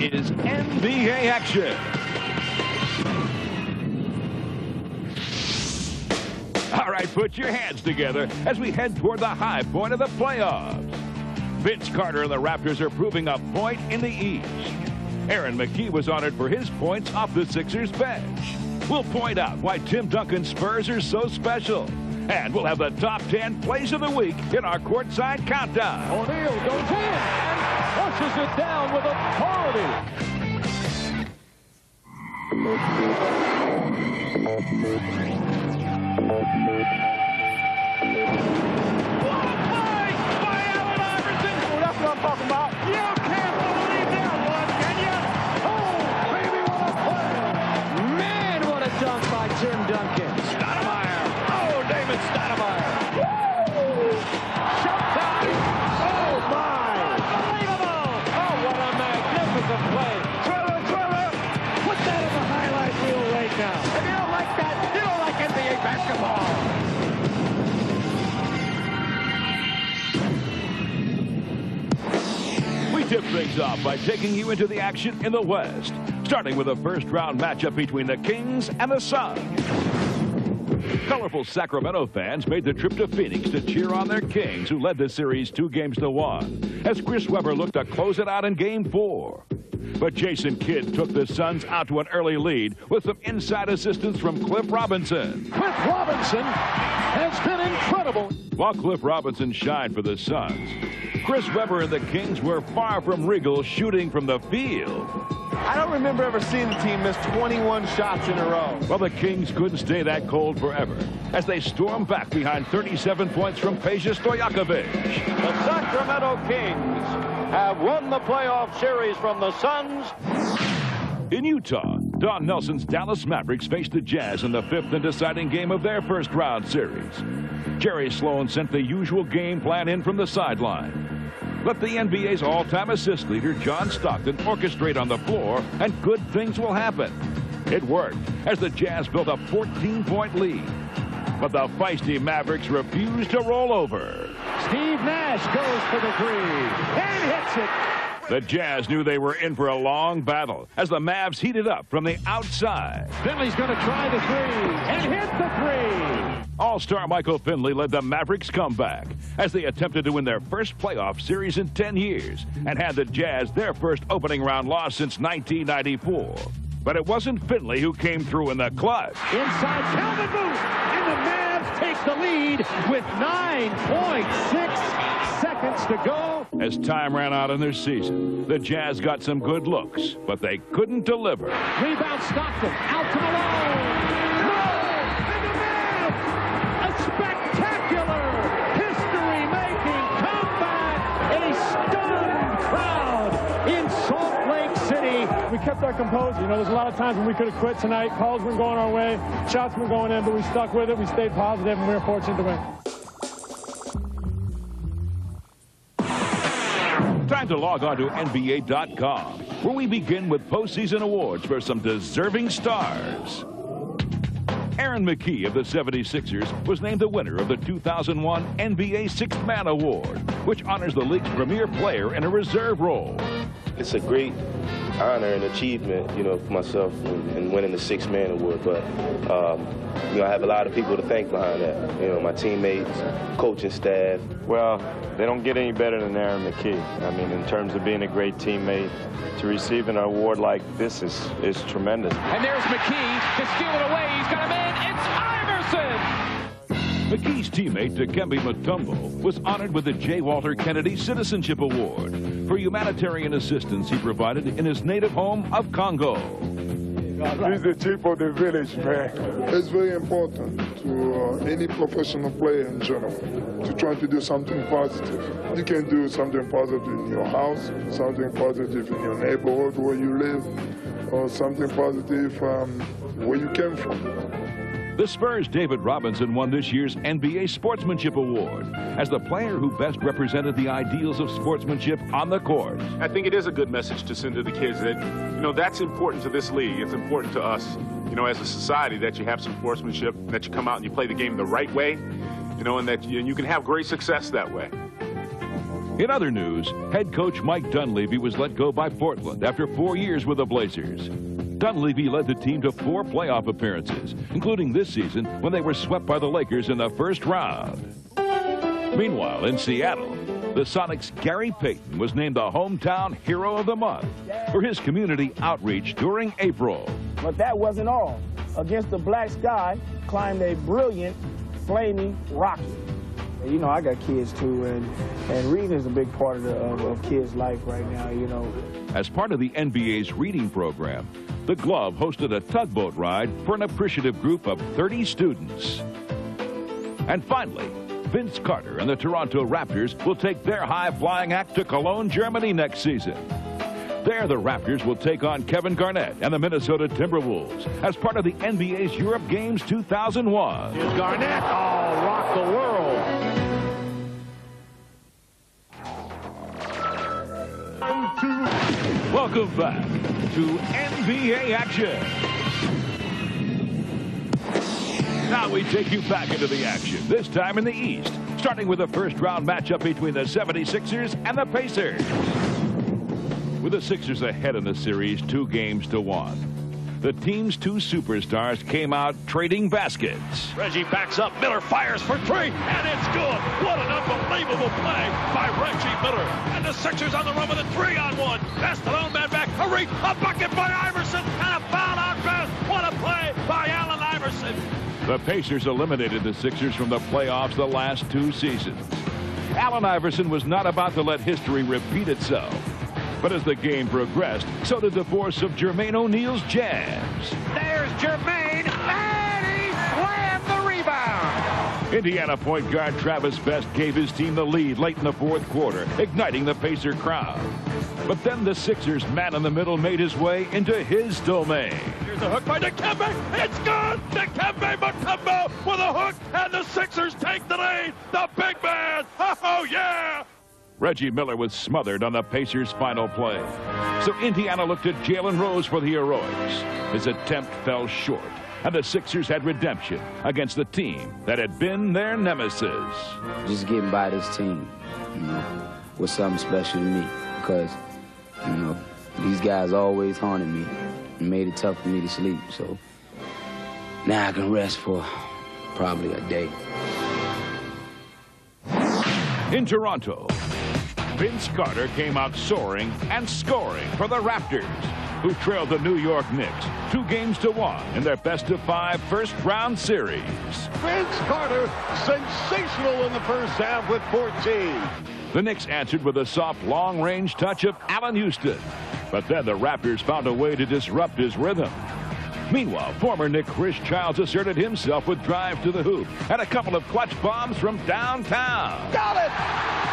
is NBA action. All right, put your hands together as we head toward the high point of the playoffs. Vince Carter and the Raptors are proving a point in the East. Aaron McKie was honored for his points off the Sixers bench. We'll point out why Tim Duncan's Spurs are so special. And we'll have the top 10 plays of the week in our courtside countdown. O'Neal goes in and pushes it down with authority. That's what I'm talking about. You can't believe that one, can you? Oh, baby, what a play. Man, what a dunk by Tim Duncan. Stoudemire. Oh, David Stoudemire. Woo! Showtime. Oh, my. Unbelievable. Oh, what a magnificent play. Thriller. Put that in the highlight reel right now. If you don't like that, you don't like NBA basketball. Tip things off by taking you into the action in the West, starting with a first-round matchup between the Kings and the Suns. Colorful Sacramento fans made the trip to Phoenix to cheer on their Kings, who led the series 2-1, as Chris Webber looked to close it out in Game 4. But Jason Kidd took the Suns out to an early lead with some inside assistance from Cliff Robinson. Cliff Robinson has been incredible. While Cliff Robinson shined for the Suns, Chris Webber and the Kings were far from regal shooting from the field. I don't remember ever seeing the team miss 21 shots in a row. Well, the Kings couldn't stay that cold forever as they stormed back behind 37 points from Peja Stojakovic. The Sacramento Kings have won the playoff series from the Suns. In Utah, Don Nelson's Dallas Mavericks faced the Jazz in the 5th and deciding game of their first-round series. Jerry Sloan sent the usual game plan in from the sideline. Let the NBA's all-time assist leader, John Stockton, orchestrate on the floor, and good things will happen. It worked, as the Jazz built a 14-point lead. But the feisty Mavericks refused to roll over. Steve Nash goes for the three and hits it. The Jazz knew they were in for a long battle as the Mavs heated up from the outside. Finley's going to try the three and hit the three. All-star Michael Finley led the Mavericks comeback as they attempted to win their first playoff series in 10 years and had the Jazz their first opening round loss since 1994. But it wasn't Finley who came through in the clutch. Inside Calvin Booth, and the Mavs take the lead with 9.6 seconds to go. As time ran out in their season, the Jazz got some good looks, but they couldn't deliver. Rebound Stockton, out to Malone. And the Mavs, a spectacular, history-making comeback. A stunned crowd in Salt Lake City. We kept our composure. You know, there's a lot of times when we could have quit tonight. Calls weren't going our way, shots weren't going in, but we stuck with it. We stayed positive, and we were fortunate to win. Time to log on to NBA.com, where we begin with postseason awards for some deserving stars. Aaron McKie of the 76ers was named the winner of the 2001 NBA Sixth Man Award, which honors the league's premier player in a reserve role. It's a great honor and achievement, you know, for myself in winning the Sixth Man Award. But, you know, I have a lot of people to thank behind that. You know, my teammates, coaching staff. Well, they don't get any better than Aaron McKie. I mean, in terms of being a great teammate, to receive an award like this is tremendous. And there's McKie to steal it away. He's got a man. It's Iverson. McKee's teammate, Dikembe Mutombo, was honored with the J. Walter Kennedy Citizenship Award for humanitarian assistance he provided in his native home of Congo. He's the chief of the village, man. It's very important to any professional player in general to try to do something positive. You can do something positive in your house, something positive in your neighborhood where you live, or something positive where you came from. The Spurs' David Robinson won this year's NBA Sportsmanship Award as the player who best represented the ideals of sportsmanship on the court. I think it is a good message to send to the kids that, you know, that's important to this league. It's important to us, you know, as a society, that you have some sportsmanship, that you come out and you play the game the right way, you know, and that you can have great success that way. In other news, head coach Mike Dunleavy was let go by Portland after 4 years with the Blazers. Dunleavy led the team to 4 playoff appearances, including this season when they were swept by the Lakers in the first round. Meanwhile, in Seattle, the Sonics' Gary Payton was named the Hometown Hero of the Month for his community outreach during April. But that wasn't all. Against the black sky climbed a brilliant, flaming rocket. You know, I got kids too, and reading is a big part of kids' life right now, you know. As part of the NBA's reading program, the Glove hosted a tugboat ride for an appreciative group of 30 students. And finally, Vince Carter and the Toronto Raptors will take their high-flying act to Cologne, Germany next season. There, the Raptors will take on Kevin Garnett and the Minnesota Timberwolves as part of the NBA's Europe Games 2001. Here's Garnett. Oh, rock the world. Welcome back to NBA action. Now we take you back into the action, this time in the East, starting with the first-round matchup between the 76ers and the Pacers. With the Sixers ahead in the series 2-1. The team's 2 superstars came out trading baskets. Reggie backs up. Miller fires for 3, and it's good. What an unbelievable play by Reggie Miller. And the Sixers on the run with a 3-on-1. Pass the lone man back. A reach, a bucket by Iverson, and a foul out pass. What a play by Allen Iverson. The Pacers eliminated the Sixers from the playoffs the last 2 seasons. Allen Iverson was not about to let history repeat itself. But as the game progressed, so did the force of Jermaine O'Neal's jabs. There's Jermaine, and he slammed the rebound. Indiana point guard Travis Best gave his team the lead late in the 4th quarter, igniting the Pacer crowd. But then the Sixers' man in the middle made his way into his domain. Here's a hook by Dikembe. It's good. Dikembe Mutombo with a hook, and the Sixers take the lead. The big man. Oh, yeah. Reggie Miller was smothered on the Pacers' final play. So Indiana looked at Jalen Rose for the heroics. His attempt fell short, and the Sixers had redemption against the team that had been their nemesis. Just getting by this team, you know, was something special to me because, you know, these guys always haunted me and made it tough for me to sleep. So now I can rest for probably a day. In Toronto, Vince Carter came out soaring and scoring for the Raptors, who trailed the New York Knicks 2-1 in their best-of-5 first-round series. Vince Carter, sensational in the first half with 14. The Knicks answered with a soft, long-range touch of Allen Houston. But then the Raptors found a way to disrupt his rhythm. Meanwhile, former Knick Chris Childs asserted himself with drives to the hoop and a couple of clutch bombs from downtown. Got it!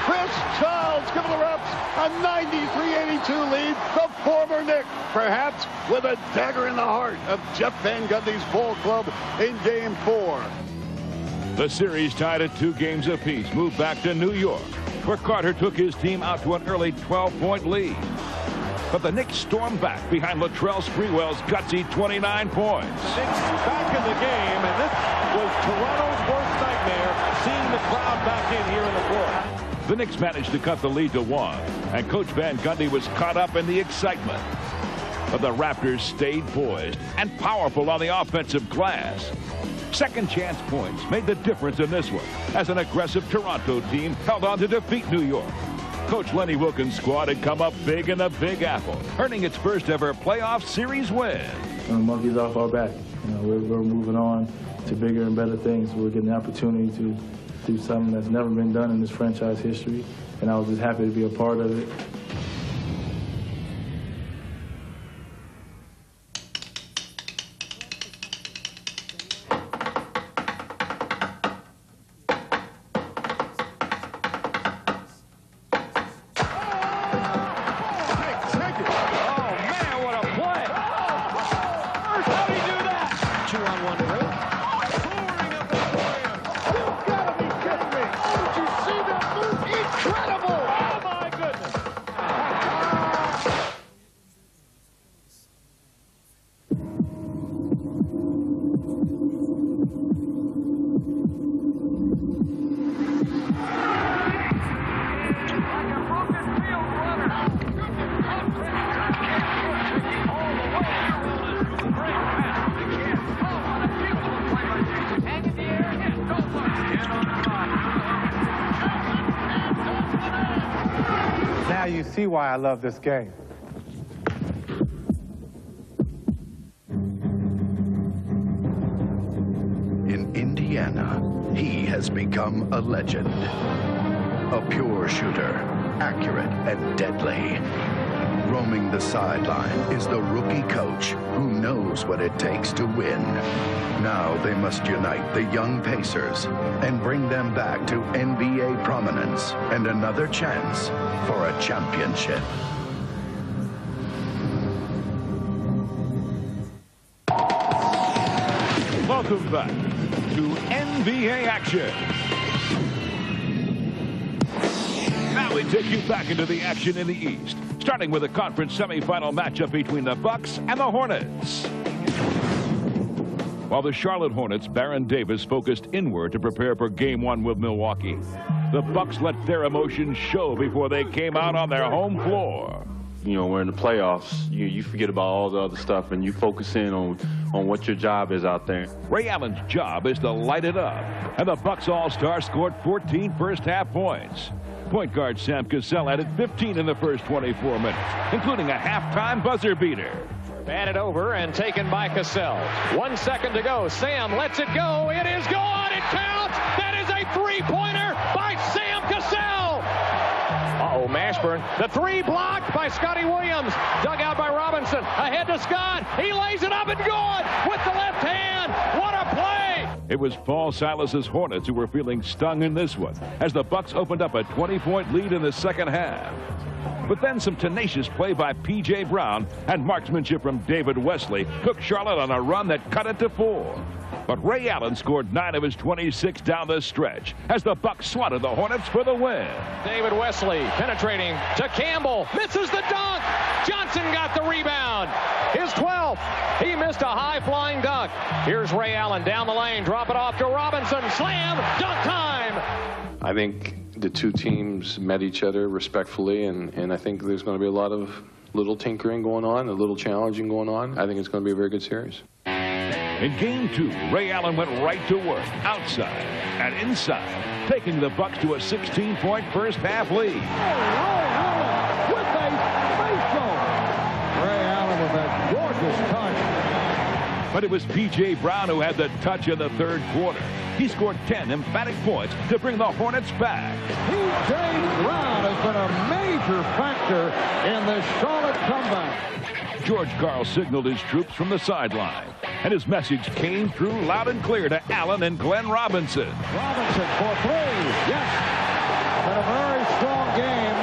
Chris Childs giving the Raps a 93-82 lead. The former Knick, perhaps with a dagger in the heart of Jeff Van Gundy's ball club in Game 4. The series, tied at 2 games apiece, moved back to New York, where Carter took his team out to an early 12-point lead. But the Knicks stormed back behind Latrell Sprewell's gutsy 29 points. The Knicks back in the game, and this was Toronto's worst nightmare, seeing the crowd back in here in the fourth. The Knicks managed to cut the lead to 1, and Coach Van Gundy was caught up in the excitement. But the Raptors stayed poised and powerful on the offensive glass. Second chance points made the difference in this one, as an aggressive Toronto team held on to defeat New York. Coach Lenny Wilkins' squad had come up big in the Big Apple, earning its first ever playoff series win. The monkey's off our back. You know, we're moving on to bigger and better things. We're getting the opportunity to do something that's never been done in this franchise history, and I was just happy to be a part of it. see why I love this game. In Indiana, he has become a legend. A pure shooter, accurate and deadly. Roaming the sideline is the rookie coach who knows what it takes to win. Now they must unite the young Pacers and bring them back to NBA prominence and another chance for a championship. Welcome back to NBA action. Now we take you back into the action in the East, starting with a conference semifinal matchup between the Bucks and the Hornets. While the Charlotte Hornets' Baron Davis focused inward to prepare for Game 1 with Milwaukee, the Bucks let their emotions show before they came out on their home floor. You know, we're in the playoffs. You forget about all the other stuff, and you focus in on what your job is out there. Ray Allen's job is to light it up, and the Bucks All-Star scored 14 first-half points. Point guard Sam Cassell added 15 in the first 24 minutes, including a halftime buzzer beater. Batted over and taken by Cassell. 1 second to go. Sam lets it go. It is gone. It counts. That is a three-pointer by Sam Cassell. Uh-oh, Mashburn. The three blocked by Scotty Williams. Dug out by Robinson. Ahead to Scott. He lays it up and good with the left hand. What a play! It was Paul Silas's Hornets who were feeling stung in this one, as the Bucks opened up a 20-point lead in the second half. But then some tenacious play by P.J. Brown and marksmanship from David Wesley took Charlotte on a run that cut it to 4. But Ray Allen scored 9 of his 26 down the stretch as the Bucks swatted the Hornets for the win. David Wesley penetrating to Campbell. Misses the dunk. Johnson got the rebound. His 12th. He missed a high-flying dunk. Here's Ray Allen down the lane. Drop it off to Robinson. Slam. Dunk time. I think the two teams met each other respectfully, and I think there's going to be a lot of little tinkering going on, a little challenging going on. I think it's going to be a very good series. In Game 2, Ray Allen went right to work, outside and inside, taking the Bucks to a 16-point first-half lead. With a face goal. Ray Allen with that gorgeous touch. But it was P.J. Brown who had the touch in the third quarter. He scored 10 emphatic points to bring the Hornets back. P.J. Brown has been a major factor in this Charlotte comeback. George Karl signaled his troops from the sideline, and his message came through loud and clear to Allen and Glenn Robinson. Robinson for 3. Yes. But a very strong game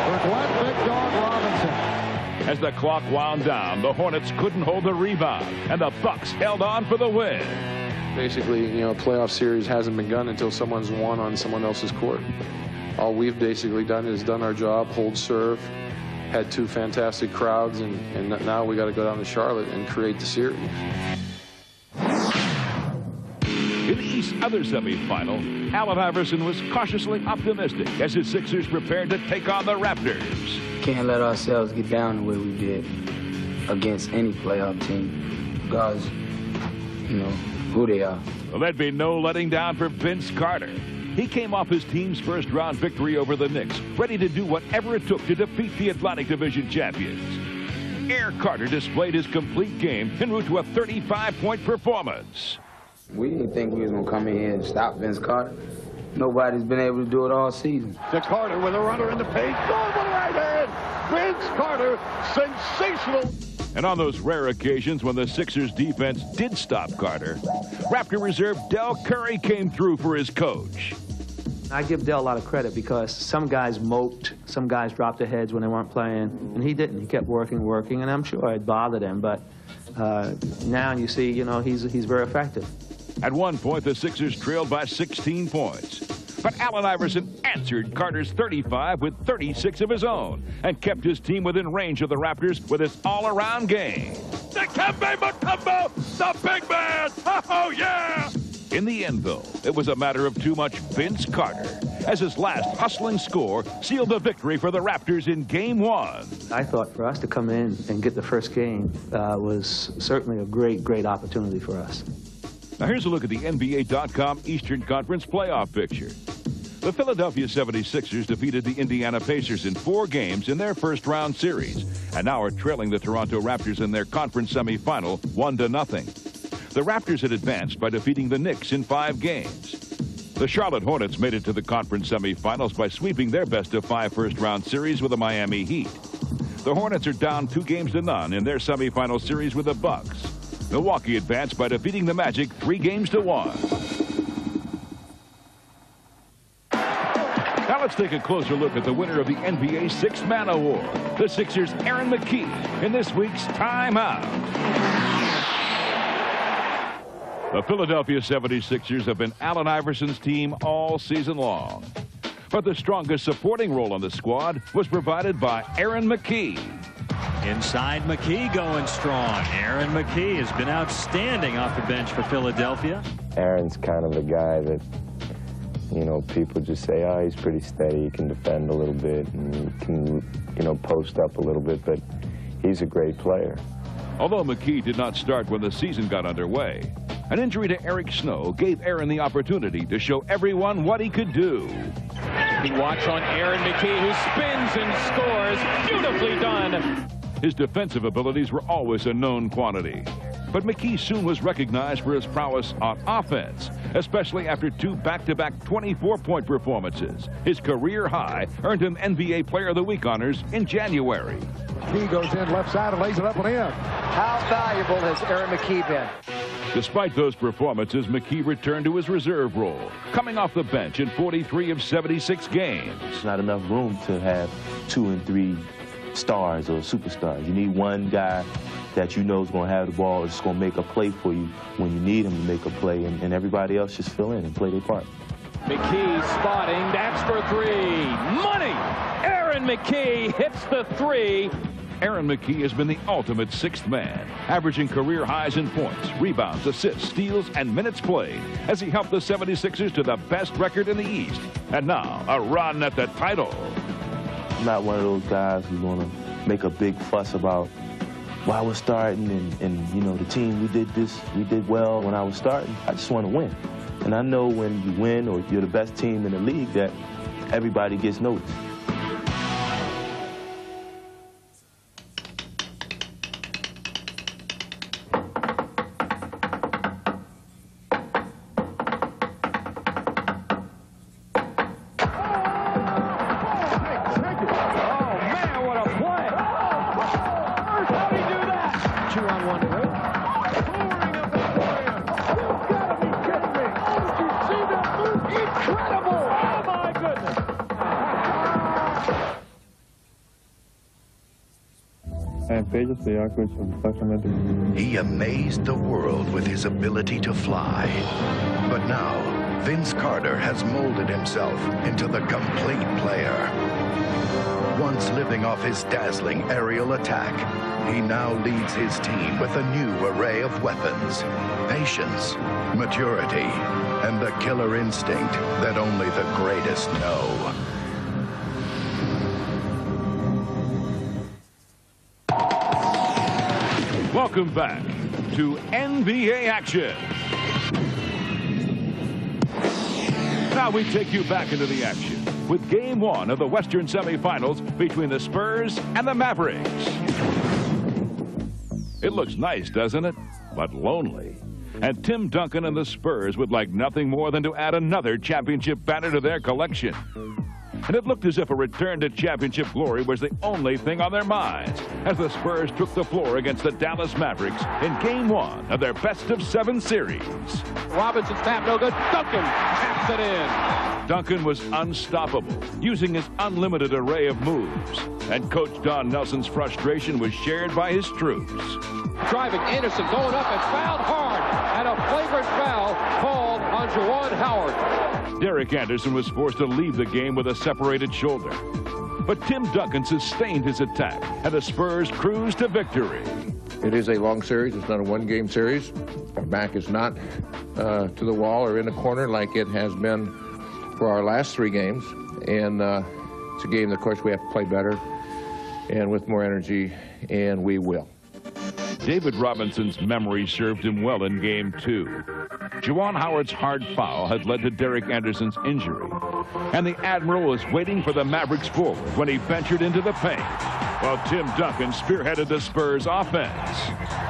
for Glenn Big Dog Robinson. As the clock wound down, the Hornets couldn't hold the rebound, and the Bucks held on for the win. Basically, you know, a playoff series hasn't begun until someone's won on someone else's court. All we've basically done is done our job, hold serve, had 2 fantastic crowds, and now we got to go down to Charlotte and create the series. In the East's other semifinal, Allen Iverson was cautiously optimistic as his Sixers prepared to take on the Raptors. Can't let ourselves get down the way we did against any playoff team, regardless, you know, who they are. Well, there'd be no letting down for Vince Carter. He came off his team's first-round victory over the Knicks, ready to do whatever it took to defeat the Atlantic Division champions. Air Carter displayed his complete game en route to a 35-point performance. We didn't think we was going to come in here and stop Vince Carter. Nobody's been able to do it all season. To Carter with a runner in the paint. Goal with the right hand. Vince Carter, sensational. And on those rare occasions when the Sixers defense did stop Carter, Raptor reserve Del Curry came through for his coach. I give Del a lot of credit because some guys moped, some guys dropped their heads when they weren't playing, and he didn't. He kept working, and I'm sure it bothered him, but now you see, you know, he's very effective. At one point, the Sixers trailed by 16 points. But Allen Iverson answered Carter's 35 with 36 of his own and kept his team within range of the Raptors with his all-around game. Dikembe Mutombo, the big man! Oh, yeah! In the end, though, it was a matter of too much Vince Carter, as his last hustling score sealed the victory for the Raptors in Game 1. I thought for us to come in and get the first game was certainly a great opportunity for us. Now here's a look at the NBA.com Eastern Conference playoff picture. The Philadelphia 76ers defeated the Indiana Pacers in 4 games in their first-round series, and now are trailing the Toronto Raptors in their conference semifinal 1-0. The Raptors had advanced by defeating the Knicks in 5 games. The Charlotte Hornets made it to the conference semifinals by sweeping their best-of-5 first-round series with the Miami Heat. The Hornets are down 2-0 in their semifinal series with the Bucks. Milwaukee advanced by defeating the Magic 3-1. Now let's take a closer look at the winner of the NBA Sixth Man Award, the Sixers' Aaron McKie, in this week's Timeout. The Philadelphia 76ers have been Allen Iverson's team all season long. But the strongest supporting role on the squad was provided by Aaron McKie. Inside, McKie going strong. Aaron McKie has been outstanding off the bench for Philadelphia. Aaron's kind of the guy that, you know, people just say, oh, he's pretty steady. He can defend a little bit and he can, you know, post up a little bit, but he's a great player. Although McKie did not start when the season got underway, an injury to Eric Snow gave Aaron the opportunity to show everyone what he could do. He watch on Aaron McKie, who spins and scores. Beautifully done. His defensive abilities were always a known quantity. But McKie soon was recognized for his prowess on offense, especially after 2 back-to-back 24-point performances. His career high earned him NBA Player of the Week honors in January. McKie goes in left side and lays it up and in. How valuable has Aaron McKie been? Despite those performances, McKie returned to his reserve role, coming off the bench in 43 of 76 games. There's not enough room to have 2 and 3 stars or superstars. You need one guy that you know is going to have the ball, is going to make a play for you when you need him to make a play, and everybody else just fill in and play their part. McKie spotting, that's for 3. Money! Aaron McKie hits the 3. Aaron McKie has been the ultimate sixth man, averaging career highs in points, rebounds, assists, steals, and minutes played, as he helped the 76ers to the best record in the East. And now, a run at the title. I'm not one of those guys who's going to make a big fuss about why we're starting and you know, the team, we did well when I was starting. I just want to win. And I know when you win or you're the best team in the league that everybody gets noticed. He amazed the world with his ability to fly. But now, Vince Carter has molded himself into the complete player. Once living off his dazzling aerial attack, he now leads his team with a new array of weapons, patience, maturity, and the killer instinct that only the greatest know. Welcome back to NBA action. Now we take you back into the action with Game 1 of the Western semifinals between the Spurs and the Mavericks. It looks nice, doesn't it? But lonely. And Tim Duncan and the Spurs would like nothing more than to add another championship banner to their collection. And it looked as if a return to championship glory was the only thing on their minds as the Spurs took the floor against the Dallas Mavericks in Game 1 of their best-of-7 series. Robinson's tap, no good. Duncan taps it in. Duncan was unstoppable, using his unlimited array of moves. And Coach Don Nelson's frustration was shared by his troops. Driving, Anderson going up and fouled hard. And a flagrant foul called on Juwan Howard. Derek Anderson was forced to leave the game with a separated shoulder. But Tim Duncan sustained his attack, and the Spurs cruised to victory. It is a long series. It's not a one-game series. Our back is not to the wall or in the corner like it has been for our last 3 games. And it's a game that, of course, we have to play better and with more energy, and we will. David Robinson's memory served him well in Game 2. Juwan Howard's hard foul had led to Derek Anderson's injury, And the Admiral was waiting for the Mavericks forward when he ventured into the paint, while Tim Duncan spearheaded the Spurs offense.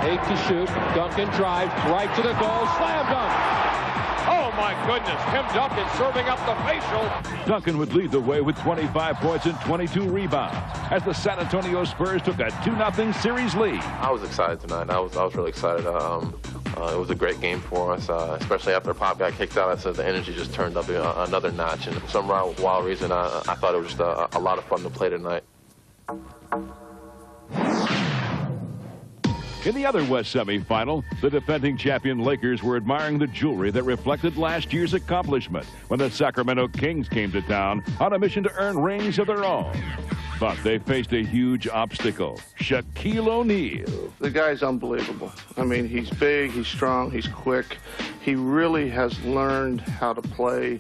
8 to shoot. Duncan drives right to the goal. Slam dunk. Oh, my goodness. Tim Duncan serving up the facial. Duncan would lead the way with 25 points and 22 rebounds as the San Antonio Spurs took a 2-0 series lead. I was excited tonight. I was really excited. It was a great game for us, especially after Pop got kicked out. I said the energy just turned up another notch. And for some wild reason, I thought it was just a lot of fun to play tonight. In the other West semifinal, the defending champion Lakers were admiring the jewelry that reflected last year's accomplishment when the Sacramento Kings came to town on a mission to earn rings of their own. But they faced a huge obstacle, Shaquille O'Neal. The guy's unbelievable. I mean, he's big, he's strong, he's quick. He really has learned how to play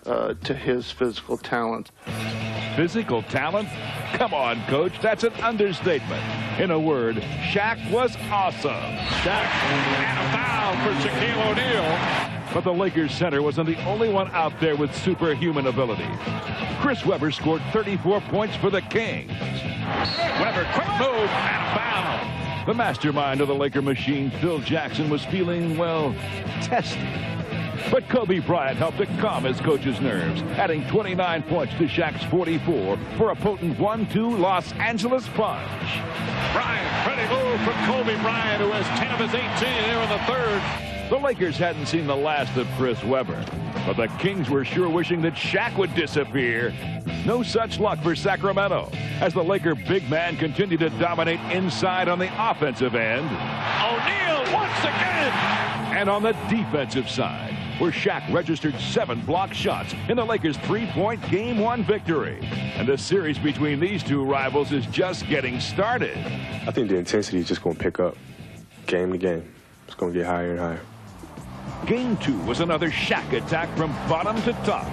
to his physical talent. Physical talent? Come on, Coach, that's an understatement. In a word, Shaq was awesome. Shaq and a foul for Shaquille O'Neal. But the Lakers center wasn't the only one out there with superhuman ability. Chris Webber scored 34 points for the Kings. Webber, quick move, and a foul. The mastermind of the Laker machine, Phil Jackson, was feeling, well, tested. But Kobe Bryant helped to calm his coach's nerves, adding 29 points to Shaq's 44 for a potent 1-2 Los Angeles punch. Bryant, pretty move from Kobe Bryant, who has 10 of his 18 here in the third. The Lakers hadn't seen the last of Chris Webber, but the Kings were sure wishing that Shaq would disappear. No such luck for Sacramento, as the Laker big man continued to dominate inside on the offensive end. O'Neal once again! And on the defensive side, where Shaq registered 7 blocked shots in the Lakers' 3-point Game 1 victory. And the series between these two rivals is just getting started. I think the intensity is just going to pick up game to game. It's going to get higher and higher. Game 2 was another Shaq attack from bottom to top.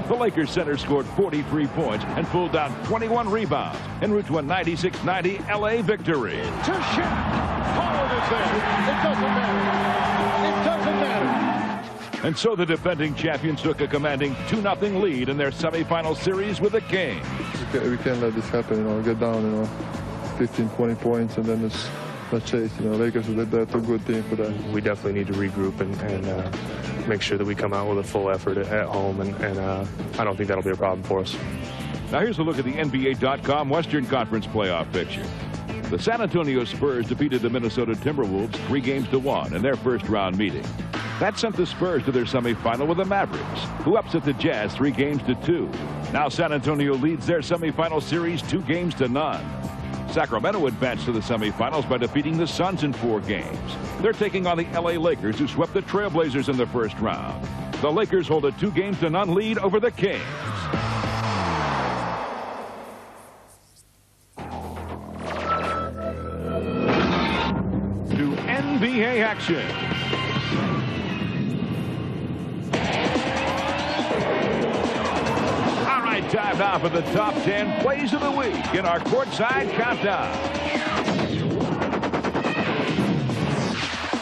The Lakers center scored 43 points and pulled down 21 rebounds en route to a 96-90 LA victory. To Shaq. Call it is there. It doesn't matter. It doesn't matter. And so the defending champions took a commanding 2-0 lead in their semifinal series with the Kings. We can't let this happen, get down, 15, 20 points, and then let's chase. Lakers, that's a good team for that. We definitely need to regroup and make sure that we come out with a full effort at home, and I don't think that'll be a problem for us. Now here's a look at the NBA.com Western Conference playoff picture. The San Antonio Spurs defeated the Minnesota Timberwolves 3-1 in their first-round meeting. That sent the Spurs to their semifinal with the Mavericks, who upset the Jazz 3-2. Now San Antonio leads their semifinal series 2-0. Sacramento advanced to the semifinals by defeating the Suns in 4 games. They're taking on the LA Lakers, who swept the Trailblazers in the first round. The Lakers hold a 2-0 lead over the Kings. To NBA action. Time now for the top 10 plays of the week in our courtside countdown.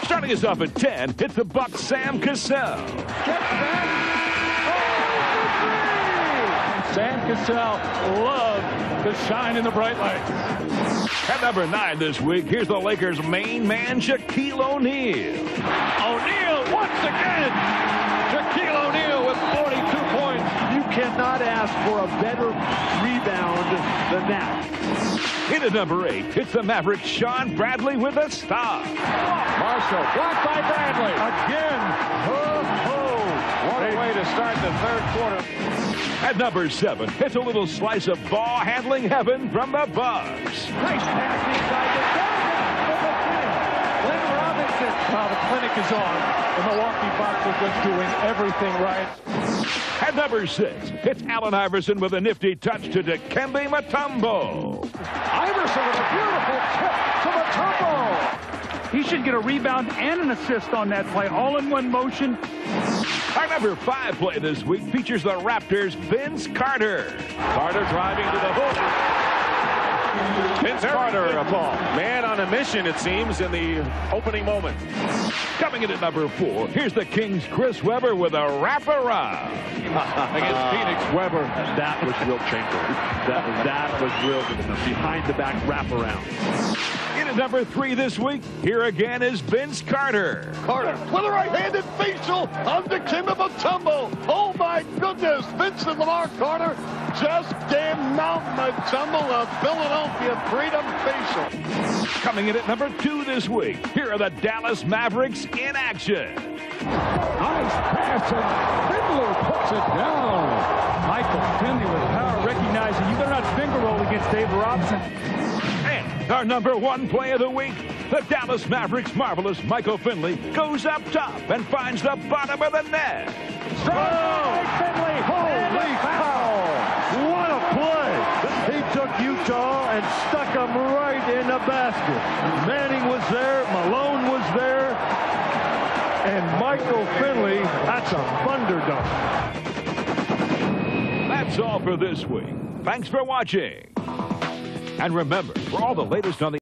Starting us off at 10, it's the Bucks' Sam Cassell. Sam Cassell loved to shine in the bright lights. At number 9 this week, here's the Lakers' main man, Shaquille O'Neal. O'Neal once again. Shaquille O'Neal with 42 points. You cannot ask for a better rebound than that. In at number 8, it's the Mavericks' Sean Bradley with a stop. Marshall blocked by Bradley. Again. What a way to start the third quarter. At number 7, it's a little slice of ball handling heaven from the Bucks. Nice pass inside the Glenn Robinson. Well, the clinic is on. The Milwaukee Bucks are just doing everything right. At number 6, it's Allen Iverson with a nifty touch to Dikembe Mutombo. Iverson with a beautiful tip to Mutombo. He should get a rebound and an assist on that play, all in one motion. Our number 5 play this week features the Raptors' Vince Carter. Carter driving to the hoop. Vince Carter, a man on a mission, it seems, in the opening moment. Coming in at number 4, here's the Kings' Chris Webber with a wraparound. Against Phoenix, Webber. That was Wilt Chamberlain. That was Wilt. Behind-the-back wraparound. In at number 3 this week, here again is Vince Carter. Carter with a right-handed facial on the Dikembe Mutombo. Oh, my goodness. Vincent Lamar Carter just gave Mountain Mutombo a Philadelphia Freedom facial. Coming in at number 2 this week, here are the Dallas Mavericks in action. Nice pass, and Finley puts it down. Michael Finley with power, recognizing you better not finger roll against Dave Robinson. And our number 1 play of the week, the Dallas Mavericks' marvelous Michael Finley goes up top and finds the bottom of the net. Strong Finley. Holy cow. What a play. He took Utah and stuck him right in the basket. Manning was there. Malone was there. And Michael Finley, that's a thunder dunk. That's all for this week. Thanks for watching. And remember, for all the latest on the